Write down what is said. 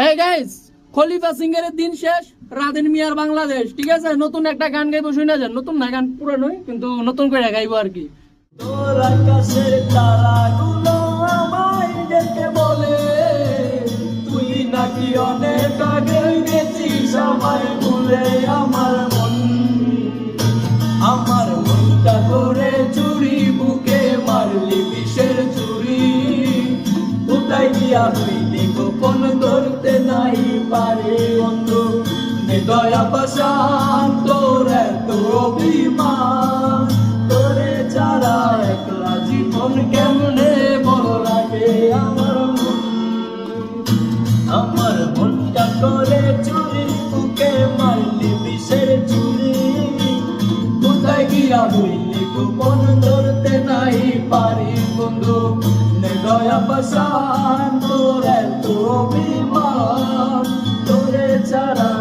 এই গাইস, খলিফা সিঙ্গারের দিন শেষ, রাধেন মিয়ার বাংলাদেশ। ঠিক আছে, নতুন একটা গান গাইবো, শুনে যান। নতুন না, গান পুরানোই, কিন্তু নতুন করে গাইবো আর কি। তোর আকাশের তারাগুলো আমায় ডেকে বলে তুই নাকি অনেক আগে গেছিস আমায় ভুলে। আমার মনটা করে চুরি বুকে মারলি বিষের চুরি। কোথায় গিয়া হইলি গোপন ধরতে নাই পারে বন্ধু। দয়া পাশান তোর এত অভিমান, তোরে যারা একলা জীবন কেমনে বল লাগে আমার মনটা করে চুরি বুকে মারলি বিষের চুরি। কোথায় গিয়া হইলি গোপন ধরতে নাই পারি বন্ধু। দয়া পাশান তোর এত অভিমান, তোরে ছাড়া